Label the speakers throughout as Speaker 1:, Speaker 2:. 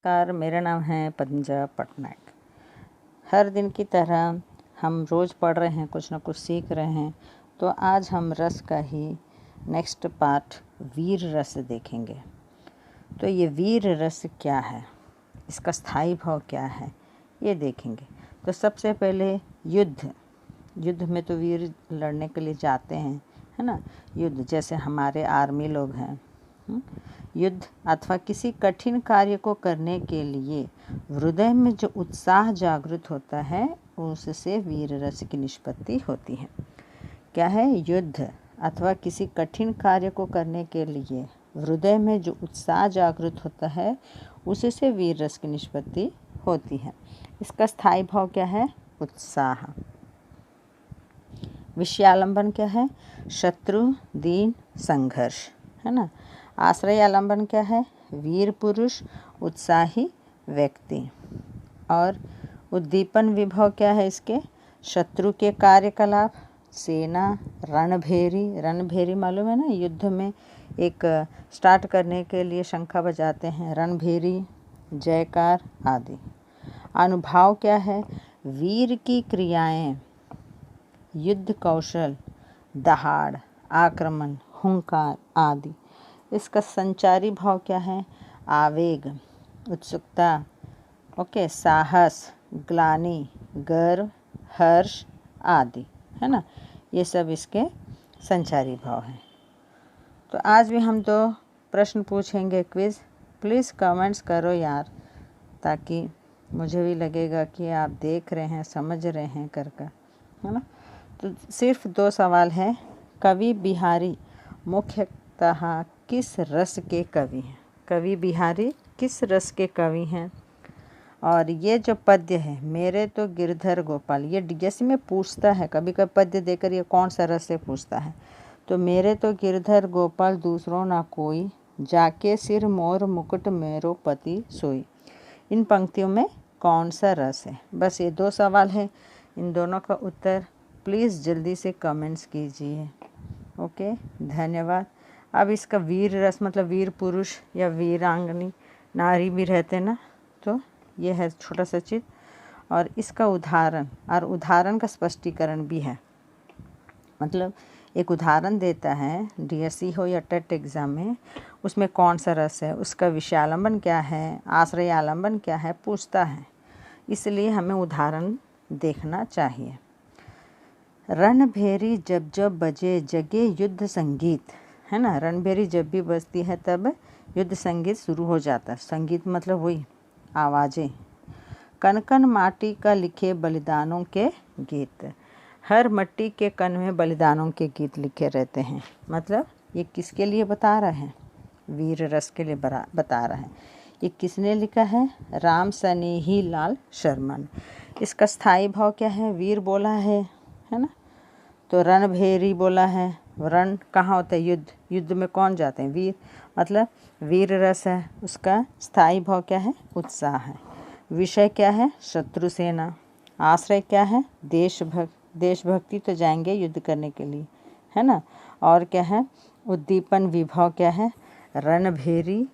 Speaker 1: नमस्कार, मेरा नाम है पंजा पटनायक। हर दिन की तरह हम रोज़ पढ़ रहे हैं, कुछ ना कुछ सीख रहे हैं। तो आज हम रस का ही नेक्स्ट पार्ट वीर रस देखेंगे। तो ये वीर रस क्या है, इसका स्थायी भाव क्या है, ये देखेंगे। तो सबसे पहले युद्ध में तो वीर लड़ने के लिए जाते हैं, है ना। युद्ध जैसे हमारे आर्मी लोग हैं। युद्ध अथवा किसी कठिन कार्य को करने के लिए हृदय में जो उत्साह जागृत होता है, उससे वीर रस की निष्पत्ति होती है। क्या है? युद्ध अथवा किसी कठिन कार्य को करने के लिए हृदय में जो उत्साह जागृत होता है, उससे वीर रस की निष्पत्ति होती है। इसका स्थायी भाव क्या है? उत्साह। विषयालंबन क्या है? शत्रु दीन संघर्ष, है ना। आश्रय आलंबन क्या है? वीर पुरुष उत्साही व्यक्ति। और उद्दीपन विभव क्या है इसके? शत्रु के कार्यकलाप, सेना, रणभेरी मालूम है ना, युद्ध में एक स्टार्ट करने के लिए शंखा बजाते हैं, रणभेरी, जयकार आदि। अनुभाव क्या है? वीर की क्रियाएं, युद्ध कौशल, दहाड़, आक्रमण, हुंकार आदि। इसका संचारी भाव क्या है? आवेग, उत्सुकता, साहस, ग्लानि, गर्व, हर्ष आदि, है ना। ये सब इसके संचारी भाव हैं। तो आज भी हम 2 प्रश्न पूछेंगे, क्विज। प्लीज़ कमेंट्स करो यार, ताकि मुझे भी लगेगा कि आप देख रहे हैं, समझ रहे हैं कर, है ना। तो सिर्फ 2 सवाल हैं। कवि बिहारी मुख्यतः किस रस के कवि हैं? कवि बिहारी किस रस के कवि हैं? और ये जो पद्य है, मेरे तो गिरधर गोपाल, ये डीएससी में पूछता है, कभी कभी पद्य देकर ये कौन सा रस से पूछता है। तो मेरे तो गिरधर गोपाल दूसरों ना कोई, जाके सिर मोर मुकुट मेरो पति सोई। इन पंक्तियों में कौन सा रस है? बस ये 2 सवाल है। इन दोनों का उत्तर प्लीज़ जल्दी से कमेंट्स कीजिए। ओके, धन्यवाद। अब इसका वीर रस मतलब वीर पुरुष या वीरांगनी नारी भी रहते ना, तो ये है छोटा सा चित्र। और इसका उदाहरण का स्पष्टीकरण भी है। मतलब एक उदाहरण देता है, डीएससी हो या टेट एग्ज़ाम में, उसमें कौन सा रस है, उसका विषयालंबन क्या है, आश्रय आलंबन क्या है, पूछता है। इसलिए हमें उदाहरण देखना चाहिए। रणभेरी जब जब बजे जगे युद्ध संगीत, है ना। रणभेरी जब भी बजती है तब युद्ध संगीत शुरू हो जाता है। संगीत मतलब वही आवाज़ें। कन कन माटी का लिखे बलिदानों के गीत, हर मट्टी के कण में बलिदानों के गीत लिखे रहते हैं। मतलब ये किसके लिए बता रहे हैं? वीर रस के लिए बता रहे हैं। ये किसने लिखा है? राम सनेही लाल शर्मन। इसका स्थायी भाव क्या है? वीर बोला है ना। तो रणभेरी बोला है। रण कहाँ होता है? युद्ध में कौन जाते हैं? वीर। मतलब वीर रस है। उसका स्थायी भाव क्या है? उत्साह है। विषय क्या है? शत्रु सेना। आश्रय क्या है? देशभक्ति, तो जाएंगे युद्ध करने के लिए, है ना। और क्या है? उद्दीपन विभव क्या है? रणभेरी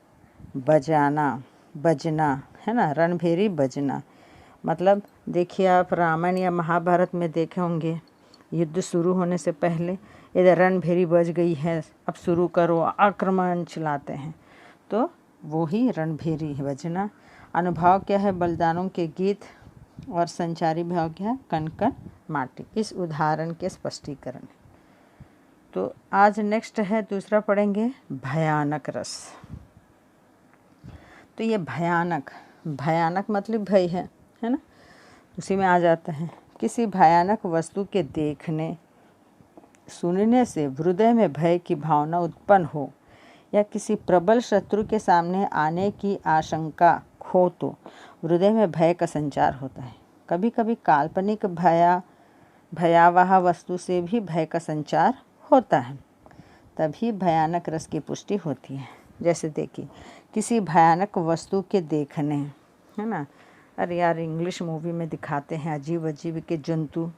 Speaker 1: बजना, है ना। रणभेरी बजना मतलब देखिए, आप रामायण या महाभारत में देखे होंगे, युद्ध शुरू होने से पहले इधर रणभेरी बज गई है, अब शुरू करो, आक्रमण चलाते हैं, तो वो ही रणभेरी बजना। अनुभाव क्या है? बलिदानों के गीत। और संचारी भाव क्या है? कण कण माटी। इस उदाहरण के स्पष्टीकरण। तो आज नेक्स्ट है, दूसरा पढ़ेंगे भयानक रस। तो ये भयानक मतलब भय है ना, उसी में आ जाता है। किसी भयानक वस्तु के देखने सुनने से हृदय में भय की भावना उत्पन्न हो, या किसी प्रबल शत्रु के सामने आने की आशंका हो, तो हृदय में भय का संचार होता है। कभी कभी काल्पनिक भयावह वस्तु से भी भय का संचार होता है, तभी भयानक रस की पुष्टि होती है। जैसे देखिए, किसी भयानक वस्तु के देखने, है ना। अरे यार, इंग्लिश मूवी में दिखाते हैं अजीब अजीब के जंतु,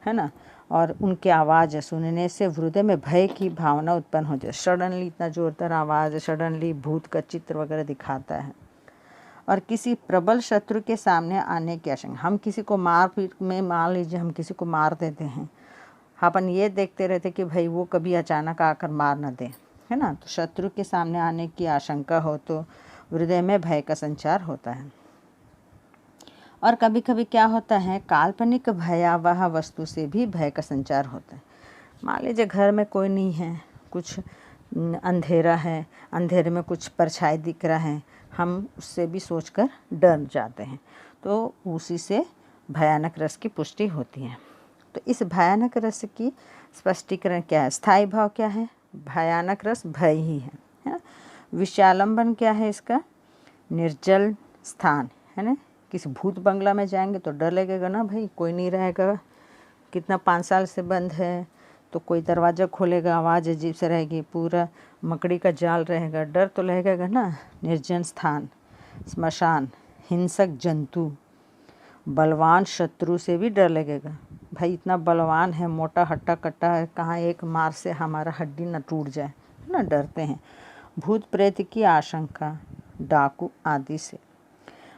Speaker 1: है ना, और उनकी आवाज़ सुनने से हृदय में भय की भावना उत्पन्न हो जाए। सडनली इतना ज़ोरदार आवाज़, सडनली भूत का चित्र वगैरह दिखाता है। और किसी प्रबल शत्रु के सामने आने की आशंका। हम किसी को मार पीट में, मान लीजिए हम किसी को मार देते हैं, अपन ये देखते रहते कि भाई वो कभी अचानक आकर मार न दे, है ना। तो शत्रु के सामने आने की आशंका हो तो हृदय में भय का संचार होता है। और कभी कभी क्या होता है, काल्पनिक भयावह वस्तु से भी भय का संचार होता है। मान लीजिए घर में कोई नहीं है, कुछ अंधेरा है, अंधेरे में कुछ परछाई दिख रहा है, हम उससे भी सोचकर डर जाते हैं, तो उसी से भयानक रस की पुष्टि होती है। तो इस भयानक रस की स्पष्टीकरण क्या है? स्थायी भाव क्या है? भयानक रस भय ही है। विषयालंबन क्या है इसका? निर्जल स्थान, है ना। किसी भूत बंगला में जाएंगे तो डर लगेगा ना, भाई कोई नहीं रहेगा, कितना 5 साल से बंद है, तो कोई दरवाज़ा खोलेगा, आवाज़ अजीब से रहेगी, पूरा मकड़ी का जाल रहेगा, डर तो लगेगा ना। निर्जन स्थान, स्मशान, हिंसक जंतु, बलवान शत्रु से भी डर लगेगा, भाई इतना बलवान है, मोटा हट्टा कट्टा है, कहाँ एक मार से हमारा हड्डी न टूट जाए, है ना, डरते हैं। भूत प्रेत की आशंका, डाकू आदि से।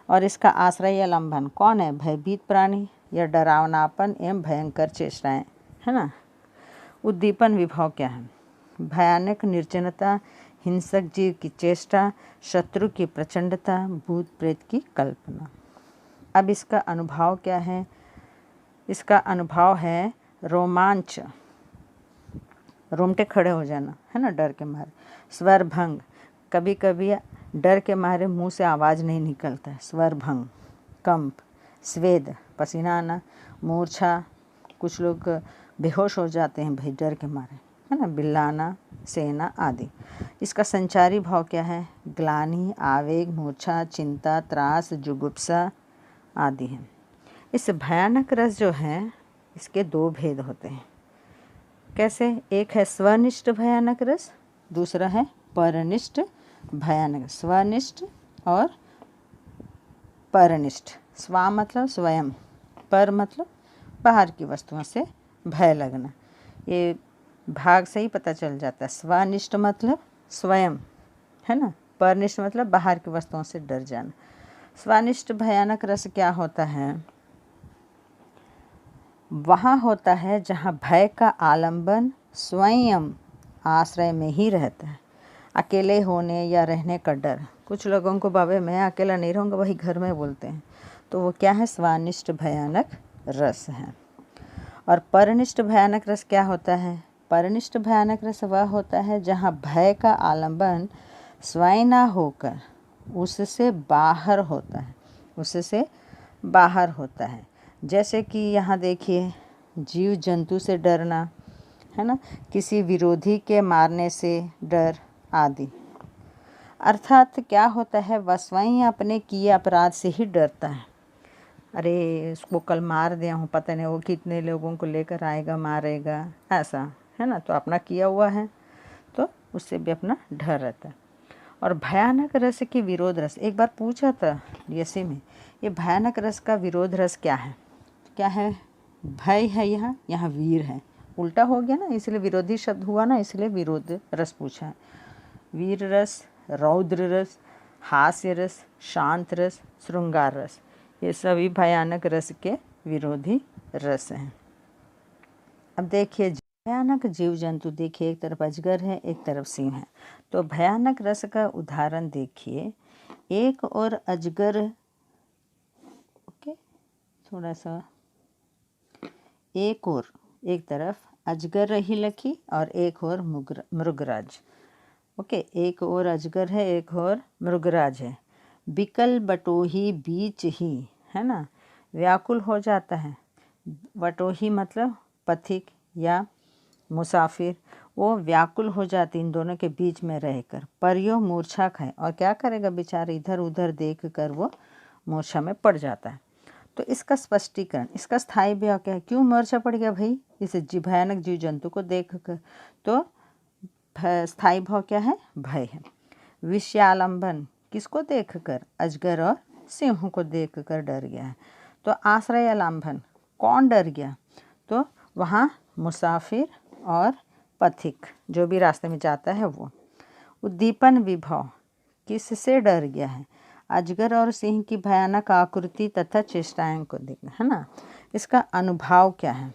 Speaker 1: और इसका आश्रय या लंबन कौन है? भयभीत प्राणी या डरावनापन एवं भयंकर चेष्टाएं, है ना। उद्दीपन विभाव क्या है? भयानक निर्जनता, हिंसक जीव की चेष्टा, शत्रु की प्रचंडता, भूत प्रेत की कल्पना। अब इसका अनुभव क्या है? इसका अनुभव है रोमांच, रोमटे खड़े हो जाना, है ना, डर के मारे। स्वर भंग, कभी कभी डर के मारे मुंह से आवाज़ नहीं निकलता है, स्वर भंग। कंप, स्वेद, पसीना आना, मूर्छा, कुछ लोग बेहोश हो जाते हैं भाई डर के मारे, है ना, बिल्लाना, सेना आदि। इसका संचारी भाव क्या है? ग्लानि, आवेग, मूर्छा, चिंता, त्रास, जुगुप्सा आदि हैं। इस भयानक रस जो है, इसके 2 भेद होते हैं। कैसे? एक है स्वनिष्ठ भयानक रस, दूसरा है परनिष्ठ भयानक। स्वनिष्ठ और परनिष्ठ। स्व मतलब स्वयं, पर मतलब बाहर की वस्तुओं से भय लगना, ये भाग से ही पता चल जाता है। स्वनिष्ठ मतलब स्वयं, है ना, परनिष्ठ मतलब बाहर की वस्तुओं से डर जाना। स्वनिष्ठ भयानक रस क्या होता है? वहाँ होता है जहाँ भय का आलंबन स्वयं आश्रय में ही रहता है। अकेले होने या रहने का डर, कुछ लोगों को बाबे मैं अकेला नहीं रहूँगा, वही घर में बोलते हैं, तो वो क्या है? स्वनिष्ठ भयानक रस है। और परनिष्ठ भयानक रस क्या होता है? परनिष्ठ भयानक रस वह होता है जहाँ भय का आलंबन स्वयं ना होकर उससे बाहर होता है, उससे बाहर होता है। जैसे कि यहाँ देखिए, जीव जंतु से डरना, है ना, किसी विरोधी के मारने से डर आदि। अर्थात क्या होता है? वह स्वयं अपने किए अपराध से ही डरता है। अरे उसको कल मार दिया हूँ, पता नहीं वो कितने लोगों को लेकर आएगा, मारेगा, ऐसा, है ना। तो अपना किया हुआ है तो उससे भी अपना डर रहता है। और भयानक रस की विरोध रस, एक बार पूछा था डीएससी में, ये भयानक रस का विरोध रस क्या है? क्या है? भय है, यहाँ वीर है, उल्टा हो गया ना, इसलिए विरोधी शब्द हुआ ना, इसलिए विरोध रस पूछा है। वीर रस, रौद्र रस, हास्य रस, शांत रस, श्रृंगार रस, ये सभी भयानक रस के विरोधी रस हैं। अब देखिए, भयानक जीव जंतु, देखिए एक तरफ अजगर है, एक तरफ सिंह है, तो भयानक रस का उदाहरण देखिए। एक और अजगर, ओके, थोड़ा सा, एक और, एक तरफ अजगर रही लखी और एक और मृगराज, ओके, एक और अजगर है, एक और मृगराज है। बिकल बटोही बीच ही, है ना, व्याकुल हो जाता है। बटोही मतलब पथिक या मुसाफिर, वो व्याकुल हो जाती इन दोनों के बीच में रहकर। परियो मूर्छा खाए, और क्या करेगा बेचारा, इधर उधर देख कर वो मूर्छा में पड़ जाता है। तो इसका स्पष्टीकरण, इसका स्थायी भाव क्या है? क्यों मूर्छा पड़ गया भाई इस भयानक जीव जंतु को देख कर? तो स्थायी भाव क्या है? भय है। विषयालंबन, किसको देखकर? अजगर और सिंह को देखकर डर गया है। तो आश्रय आलंबन, कौन डर गया? तो वहाँ मुसाफिर और पथिक, जो भी रास्ते में जाता है वो। उद्दीपन विभव, किससे डर गया है? अजगर और सिंह की भयानक आकृति तथा चेष्टाएं को देखना, है ना। इसका अनुभाव क्या है?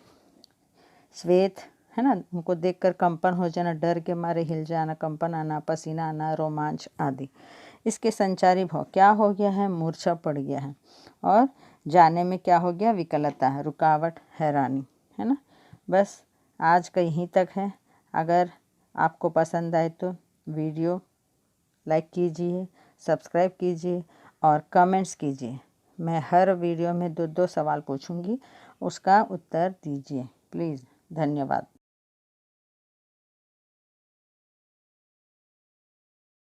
Speaker 1: श्वेत, है ना, उनको देखकर कंपन हो जाना, डर के मारे हिल जाना, कंपन आना, पसीना आना, रोमांच आदि। इसके संचारी भाव क्या हो गया है? मूर्छा पड़ गया है। और जाने में क्या हो गया? विकलता है, रुकावट, हैरानी, है ना। बस आज का यहीं तक है। अगर आपको पसंद आए तो वीडियो लाइक कीजिए, सब्सक्राइब कीजिए और कमेंट्स कीजिए। मैं हर वीडियो में 2-2 सवाल पूछूंगी, उसका उत्तर दीजिए प्लीज़। धन्यवाद।